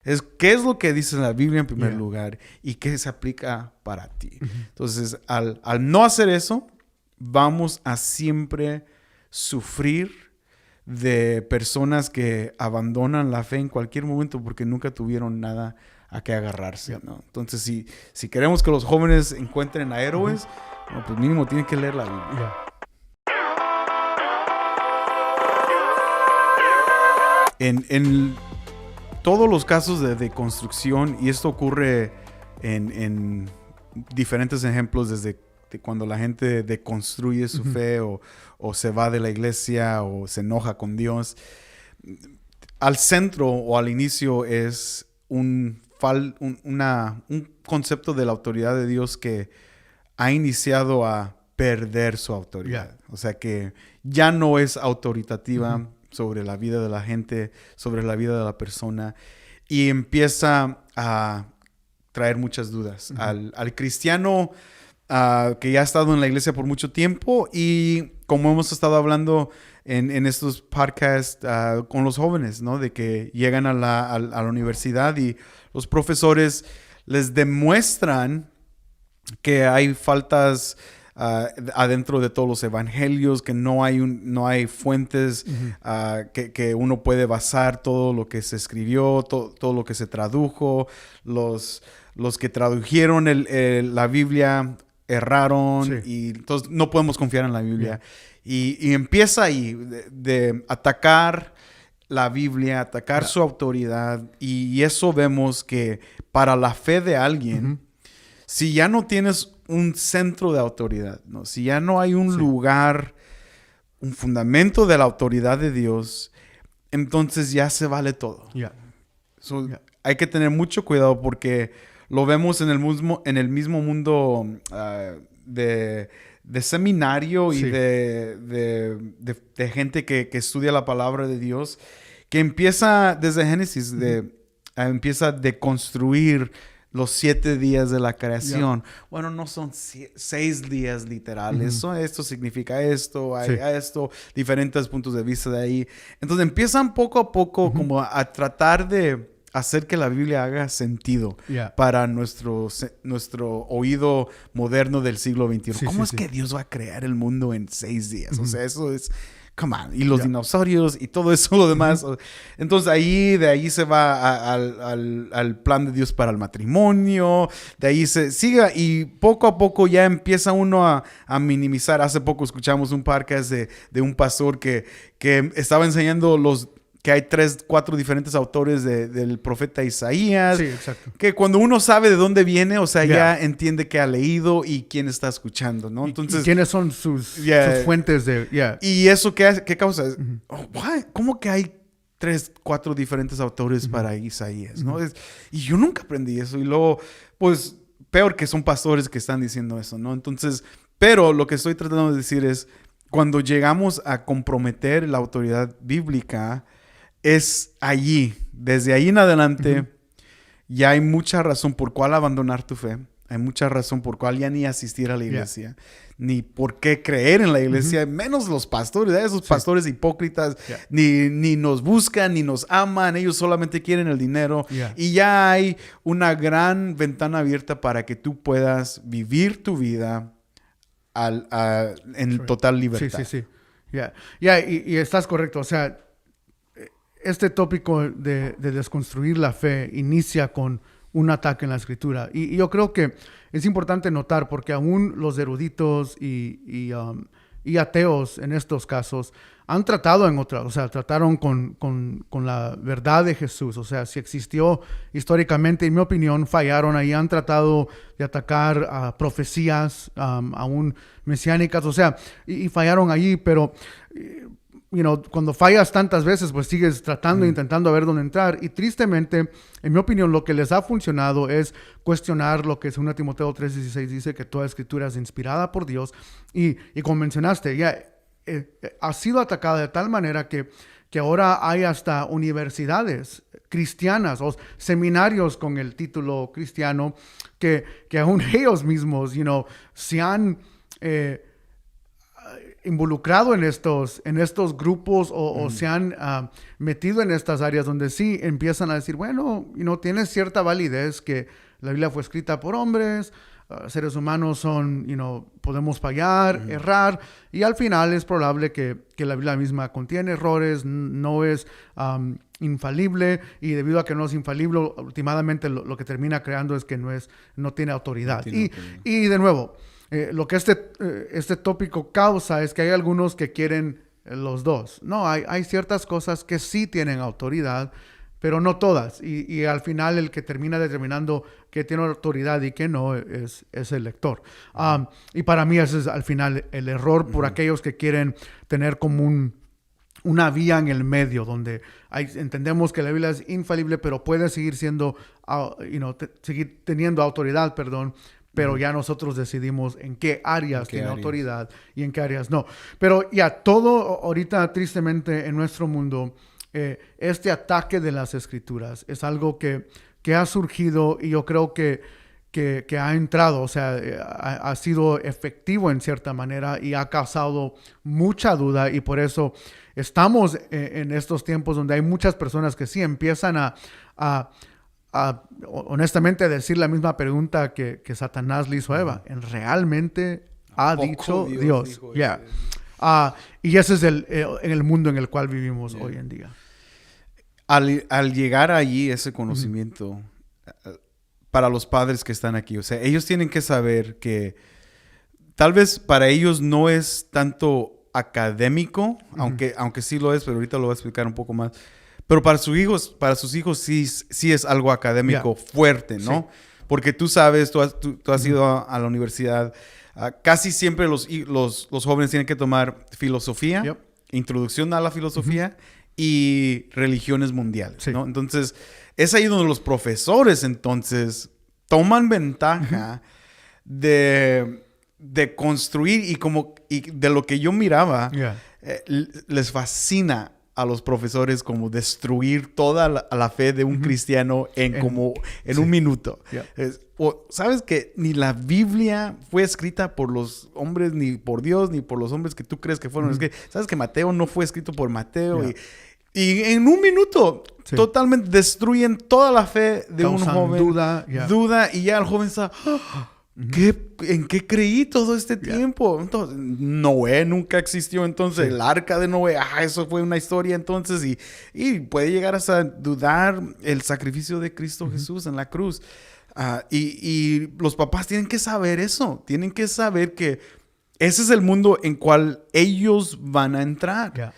Es qué es lo que dice la Biblia en primer lugar y qué se aplica para ti. Entonces, al no hacer eso, vamos a siempre sufrir de personas que abandonan la fe en cualquier momento porque nunca tuvieron nada a qué agarrarse, ¿no? Entonces, si queremos que los jóvenes encuentren a héroes, bueno, pues mínimo tienen que leer la Biblia. En todos los casos de deconstrucción, y esto ocurre en diferentes ejemplos, desde cuando la gente deconstruye su fe o se va de la iglesia o se enoja con Dios, al centro o al inicio es un concepto de la autoridad de Dios que ha iniciado a perder su autoridad. O sea que ya no es autoritativa sobre la vida de la gente, sobre la vida de la persona, y empieza a traer muchas dudas al cristiano que ya ha estado en la iglesia por mucho tiempo, y como hemos estado hablando en estos podcasts con los jóvenes, ¿no? De que llegan a la universidad y los profesores les demuestran que hay faltas adentro de todos los evangelios, que no hay fuentes que uno puede basar todo lo que se escribió, todo lo que se tradujo. Los que tradujeron la Biblia erraron, y entonces no podemos confiar en la Biblia. Y empieza ahí de atacar la Biblia, atacar su autoridad, y eso vemos que para la fe de alguien, si ya no tienes un centro de autoridad, ¿no? Si ya no hay un lugar, un fundamento de la autoridad de Dios, entonces ya se vale todo. Hay que tener mucho cuidado porque lo vemos en el mismo mundo de seminario y de gente que estudia la palabra de Dios, que empieza desde Génesis, empieza a deconstruir los 7 días de la creación. Bueno, no son 6 días literales. Esto significa esto, hay esto, diferentes puntos de vista de ahí. Entonces empiezan poco a poco como a tratar de hacer que la Biblia haga sentido para nuestro oído moderno del siglo XXI. ¿Cómo es que Dios va a crear el mundo en 6 días? O sea, eso es... Come on. Y los dinosaurios y todo eso, lo demás. Entonces, de ahí se va al plan de Dios para el matrimonio. De ahí se sigue y poco a poco ya empieza uno a minimizar. Hace poco escuchamos un podcast de un pastor que estaba enseñando que hay 4 diferentes autores del profeta Isaías. Sí, exacto. Que cuando uno sabe de dónde viene, o sea, ya entiende qué ha leído y quién está escuchando, ¿no? Entonces, ¿y quiénes son sus fuentes de... ¿Y eso qué causa? ¿Cómo que hay 4 diferentes autores para Isaías, ¿no? Y yo nunca aprendí eso. Y luego, pues, peor que son pastores que están diciendo eso, ¿no? Entonces, pero lo que estoy tratando de decir es, cuando llegamos a comprometer la autoridad bíblica, es allí, desde ahí en adelante, ya hay mucha razón por cuál abandonar tu fe. Hay mucha razón por cuál ya ni asistir a la iglesia, ni por qué creer en la iglesia, menos los pastores, esos pastores hipócritas, ni nos buscan, ni nos aman, ellos solamente quieren el dinero. Y ya hay una gran ventana abierta para que tú puedas vivir tu vida en total libertad. Sí. Y estás correcto, o sea, este tópico de desconstruir la fe inicia con un ataque en la escritura. Y yo creo que es importante notar, porque aún los eruditos y ateos en estos casos han tratado trataron con la verdad de Jesús. O sea, si existió históricamente, en mi opinión, fallaron ahí. Han tratado de atacar a profecías aún mesiánicas, o sea, y fallaron allí, pero... cuando fallas tantas veces, pues sigues tratando, intentando a ver dónde entrar. Y tristemente, en mi opinión, lo que les ha funcionado es cuestionar lo que 2 Timoteo 3:16 dice, que toda escritura es inspirada por Dios. Y como mencionaste, ha sido atacada de tal manera que ahora hay hasta universidades cristianas o seminarios con el título cristiano que aún ellos mismos, se han... involucrado en estos grupos o se han metido en estas áreas donde sí empiezan a decir, bueno, tiene cierta validez que la Biblia fue escrita por hombres, seres humanos son, podemos fallar, errar, y al final es probable que la Biblia misma contiene errores, no es infalible, y debido a que no es infalible, últimamente lo que termina creando es que no tiene autoridad. Y de nuevo, lo que este tópico causa es que hay algunos que quieren los dos. No, hay ciertas cosas que sí tienen autoridad, pero no todas. Y al final el que termina determinando qué tiene autoridad y qué no es el lector. Y para mí ese es al final el error por aquellos que quieren tener como una vía en el medio donde entendemos que la Biblia es infalible, pero puede seguir siendo, seguir teniendo autoridad, pero ya nosotros decidimos en qué áreas tiene autoridad y en qué áreas no. Pero ya todo ahorita, tristemente, en nuestro mundo, este ataque de las Escrituras es algo que ha surgido, y yo creo que ha entrado, o sea, ha sido efectivo en cierta manera y ha causado mucha duda, y por eso estamos en estos tiempos donde hay muchas personas que sí empiezan a honestamente decir la misma pregunta que Satanás le hizo a Eva. ¿Realmente ha dicho Dios? Y ese es el mundo en el cual vivimos hoy en día. Al llegar allí ese conocimiento, para los padres que están aquí, o sea, ellos tienen que saber que tal vez para ellos no es tanto académico, aunque sí lo es, pero ahorita lo voy a explicar un poco más. Pero para sus hijos sí es algo académico fuerte, ¿no? Sí. Porque tú sabes, tú has ido a la universidad, casi siempre los jóvenes tienen que tomar filosofía, introducción a la filosofía y religiones mundiales, ¿no? Entonces, es ahí donde los profesores entonces toman ventaja de construir y de lo que yo miraba, les fascina a los profesores como destruir toda la fe de un cristiano en un minuto. Sabes que ni la Biblia fue escrita por los hombres, ni por Dios, ni por los hombres que tú crees que fueron. Es que, sabes que Mateo no fue escrito por Mateo. Y en un minuto totalmente destruyen toda la fe de un joven. Duda, y ya el joven está... ¿En qué creí todo este tiempo? Entonces, Noé nunca existió, entonces el arca de Noé, eso fue una historia, entonces, y puede llegar hasta dudar el sacrificio de Cristo Jesús en la cruz. Y los papás tienen que saber eso, tienen que saber que ese es el mundo en cual ellos van a entrar.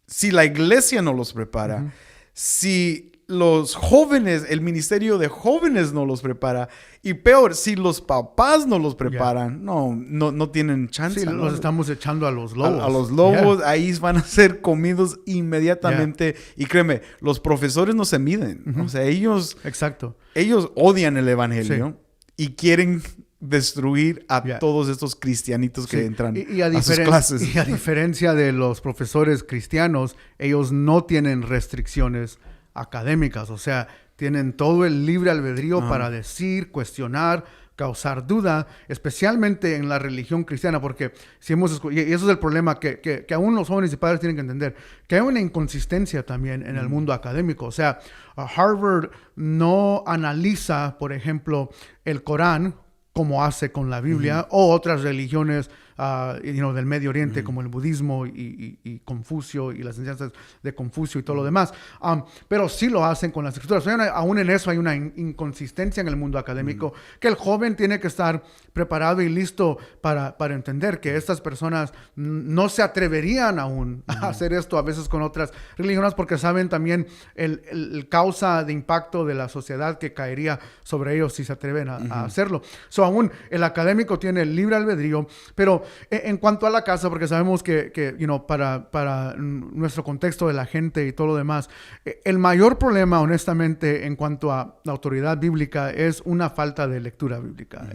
Si la iglesia no los prepara, si los jóvenes, el ministerio de jóvenes no los prepara, y peor, si los papás no los preparan, no tienen chance. Sí, ¿no? Los estamos echando a los lobos. A los lobos, ahí van a ser comidos inmediatamente. Y créeme, los profesores no se miden. O sea, ellos odian el evangelio y quieren destruir a todos estos cristianitos que entran a sus clases. Y a diferencia de los profesores cristianos, ellos no tienen restricciones académicas, o sea, tienen todo el libre albedrío para decir, cuestionar, causar duda, especialmente en la religión cristiana, porque y eso es el problema que aún los jóvenes y padres tienen que entender, que hay una inconsistencia también en el mundo académico. O sea, Harvard no analiza, por ejemplo, el Corán como hace con la Biblia o otras religiones del Medio Oriente, como el budismo y Confucio y las enseñanzas de Confucio y todo lo demás. Pero sí lo hacen con las escrituras. Aún en eso hay una inconsistencia en el mundo académico que el joven tiene que estar preparado y listo para entender que estas personas no se atreverían aún a hacer esto a veces con otras religiones porque saben también el causa de impacto de la sociedad que caería sobre ellos si se atreven a hacerlo. Aún el académico tiene el libre albedrío, pero en cuanto a la casa, porque sabemos que para nuestro contexto de la gente y todo lo demás, el mayor problema, honestamente, en cuanto a la autoridad bíblica es una falta de lectura bíblica.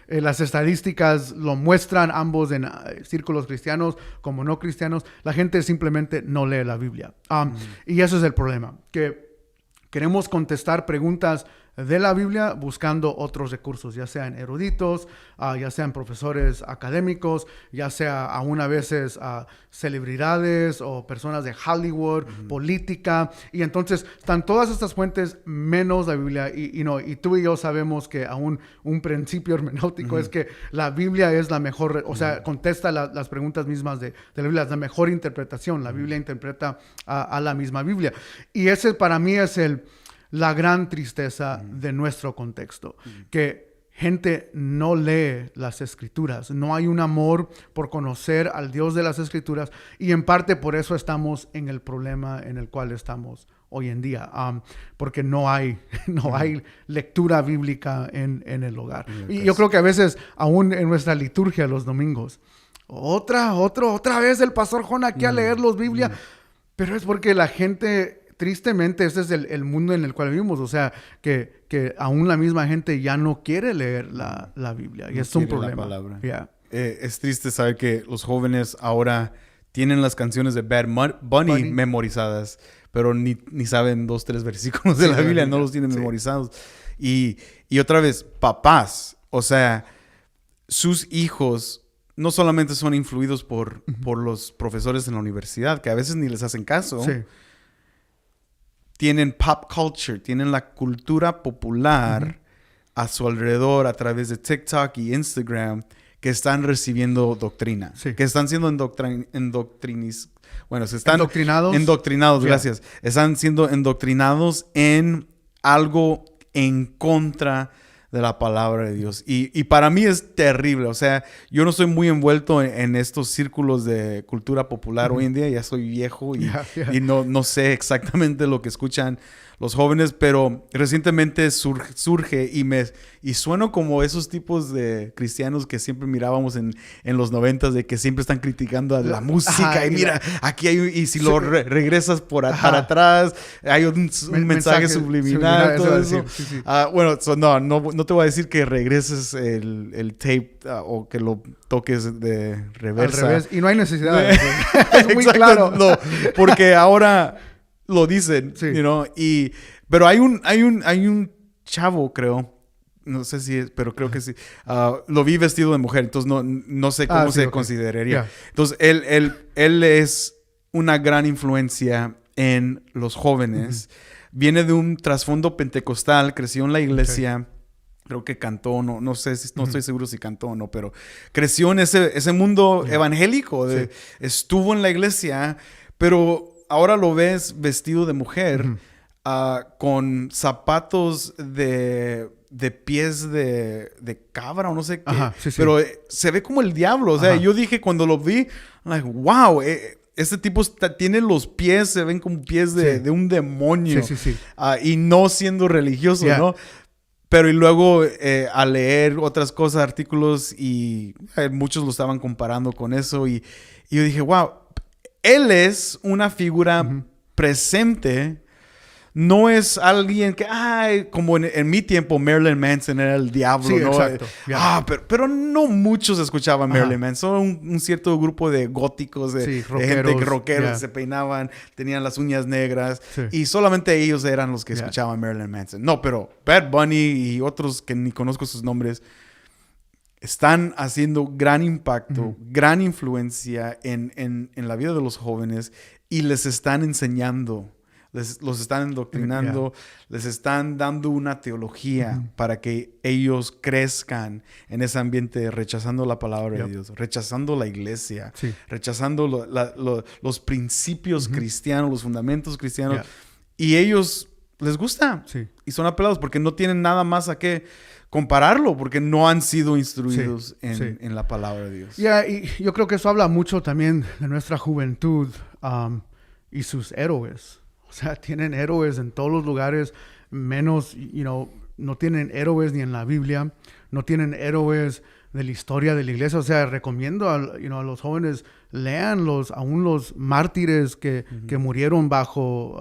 Las estadísticas lo muestran ambos en círculos cristianos como no cristianos. La gente simplemente no lee la Biblia. Y eso es el problema, que Queremos contestar preguntas de la Biblia buscando otros recursos, ya sean eruditos, ya sean profesores académicos, ya sea aún a veces celebridades o personas de Hollywood, política. Y entonces están todas estas fuentes menos la Biblia. Y tú y yo sabemos que aún un principio hermenéutico es que la Biblia es la mejor, o sea, contesta las preguntas mismas de la Biblia, es la mejor interpretación. La Biblia interpreta a la misma Biblia. Y ese para mí es la gran tristeza de nuestro contexto, que gente no lee las Escrituras, no hay un amor por conocer al Dios de las Escrituras, y en parte por eso estamos en el problema en el cual estamos hoy en día, porque no hay lectura bíblica en el hogar. Y yo creo que a veces, aún en nuestra liturgia los domingos, otra vez el pastor Jon aquí a leer los Biblia, pero es porque la gente... Tristemente, este es el mundo en el cual vivimos. O sea, que aún la misma gente ya no quiere leer la Biblia. Y es un problema. Yeah. Es triste saber que los jóvenes ahora tienen las canciones de Bad Bunny memorizadas, pero ni saben 2, 3 versículos de la Biblia, no los tienen memorizados. Y otra vez, papás, o sea, sus hijos no solamente son influidos por los profesores en la universidad, que a veces ni les hacen caso. Sí. Tienen pop culture, tienen la cultura popular a su alrededor a través de TikTok y Instagram, que están recibiendo doctrina, que están siendo endoctrinados, gracias. Están siendo endoctrinados en algo en contra de la palabra de Dios. Y para mí es terrible. O sea, yo no estoy muy envuelto en estos círculos de cultura popular hoy en día. Ya soy viejo y no sé exactamente lo que escuchan los jóvenes, pero recientemente surge y sueno como esos tipos de cristianos que siempre mirábamos en los 90s, de que siempre están criticando a la música. Y mira, aquí hay, y si lo regresas para atrás, hay un mensaje subliminal, todo eso. Sí. Bueno, no te voy a decir que regreses el tape o que lo toques de reversa. Al revés, y no hay necesidad. Es muy claro. No, porque ahora lo dicen, you know, pero hay un chavo, creo, no sé si es, pero creo que sí, lo vi vestido de mujer, entonces no sé cómo se consideraría. Entonces, él es una gran influencia en los jóvenes, viene de un trasfondo pentecostal, creció en la iglesia, creo que cantó, no sé, no estoy seguro si cantó o no, pero creció en ese mundo evangélico, estuvo en la iglesia, pero ahora lo ves vestido de mujer, con zapatos de pies de cabra o no sé qué. Pero se ve como el diablo. O sea, yo dije cuando lo vi, like, wow, este tipo tiene los pies, se ven como pies de un demonio. Y no siendo religioso, ¿no? Pero y luego al leer otras cosas, artículos, y muchos lo estaban comparando con eso. Y yo dije, wow, él es una figura presente. No es alguien que, como en mi tiempo, Marilyn Manson era el diablo, ¿no? Exacto. Pero no muchos escuchaban Marilyn Manson. Un cierto grupo de góticos, de gente rockeros, se peinaban, tenían las uñas negras. Y solamente ellos eran los que escuchaban Marilyn Manson. No, pero Bad Bunny y otros que ni conozco sus nombres están haciendo gran impacto, gran influencia en la vida de los jóvenes, y les están enseñando, los están endoctrinando, les están dando una teología para que ellos crezcan en ese ambiente, rechazando la palabra de Dios, rechazando la iglesia, rechazando los principios cristianos, los fundamentos cristianos. Y ellos les gusta y son apelados porque no tienen nada más a qué compararlo, porque no han sido instruidos en la palabra de Dios. Y yo creo que eso habla mucho también de nuestra juventud y sus héroes. O sea, tienen héroes en todos los lugares, menos, no tienen héroes ni en la Biblia, no tienen héroes de la historia de la iglesia. O sea, recomiendo a los jóvenes, lean aún los mártires que murieron bajo,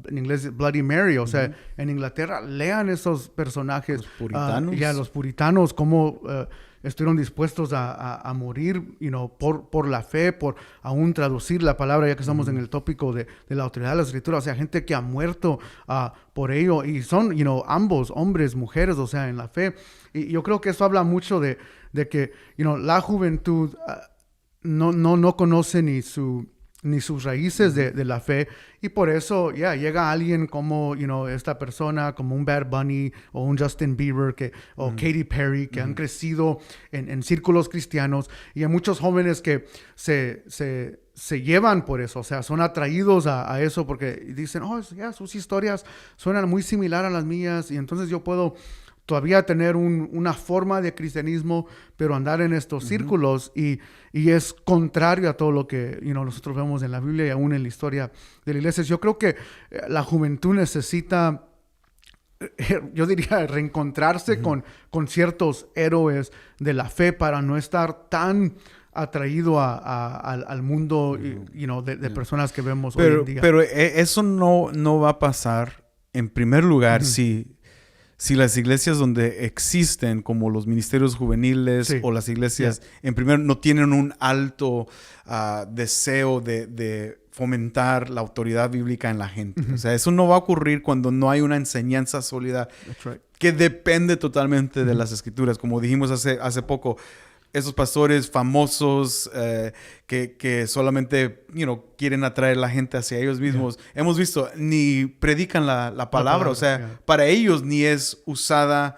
en inglés, Bloody Mary. O sea, en Inglaterra, lean esos personajes. Los puritanos. Los puritanos, cómo estuvieron dispuestos a morir, por la fe, por aún traducir la palabra, ya que estamos en el tópico de la autoridad de la Escritura. O sea, gente que ha muerto por ello, y son, ambos, hombres, mujeres, o sea, en la fe. Y yo creo que eso habla mucho de que, la juventud no conoce ni sus raíces de la fe, y por eso llega alguien como esta persona, como un Bad Bunny o un Justin Bieber o Katy Perry, que han crecido en círculos cristianos, y hay muchos jóvenes que se llevan por eso, o sea, son atraídos a eso porque dicen, sus historias suenan muy similar a las mías, y entonces yo puedo todavía tener una forma de cristianismo, pero andar en estos círculos, y es contrario a todo lo que nosotros vemos en la Biblia y aún en la historia de la iglesia. Yo creo que la juventud necesita, yo diría, reencontrarse con ciertos héroes de la fe para no estar tan atraído al mundo de personas que vemos hoy en día. Pero eso no va a pasar en primer lugar si las iglesias donde existen, como los ministerios juveniles o las iglesias, en primer no tienen un alto deseo de fomentar la autoridad bíblica en la gente. O sea, eso no va a ocurrir cuando no hay una enseñanza sólida que depende totalmente de las Escrituras. Como dijimos hace poco, esos pastores famosos que solamente quieren atraer a la gente hacia ellos mismos, hemos visto, ni predican la palabra. O sea, para ellos ni es usada,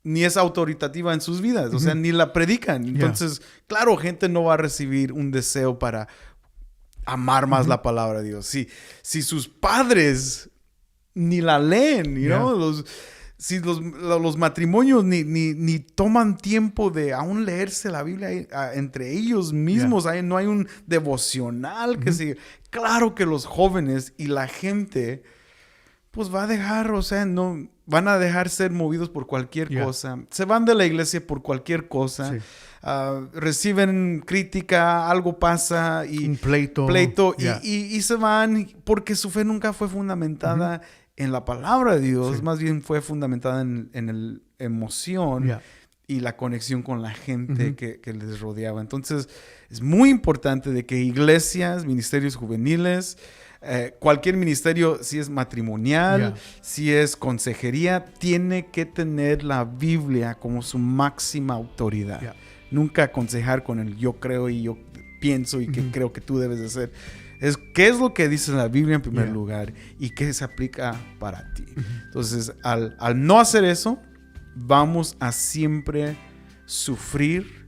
ni es autoritativa en sus vidas. O sea, ni la predican. Entonces, claro, gente no va a recibir un deseo para amar más la palabra de Dios. Si sus padres ni la leen, si los matrimonios ni toman tiempo de aún leerse la Biblia entre ellos mismos, no hay un devocional que sigue. Claro que los jóvenes y la gente pues va a dejar, o sea, no van a dejar ser movidos por cualquier cosa. Se van de la iglesia por cualquier cosa. Reciben crítica, algo pasa y un pleito y se van porque su fe nunca fue fundamentada en la palabra de Dios, más bien fue fundamentada en la emoción y la conexión con la gente que les rodeaba. Entonces, es muy importante de que iglesias, ministerios juveniles, cualquier ministerio, si es matrimonial, si es consejería, tiene que tener la Biblia como su máxima autoridad. Nunca aconsejar con el yo creo y yo pienso y que creo que tú debes de hacer. ¿Qué es lo que dice la Biblia en primer lugar y qué se aplica para ti? Entonces, al no hacer eso, vamos a siempre sufrir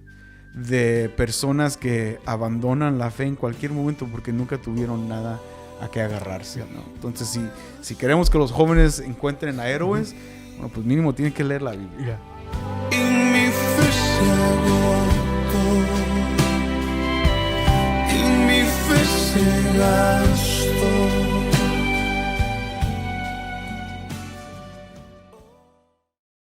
de personas que abandonan la fe en cualquier momento porque nunca tuvieron nada a qué agarrarse, ¿no? Entonces, si queremos que los jóvenes encuentren a héroes, bueno, pues mínimo tienen que leer la Biblia. Se gastó.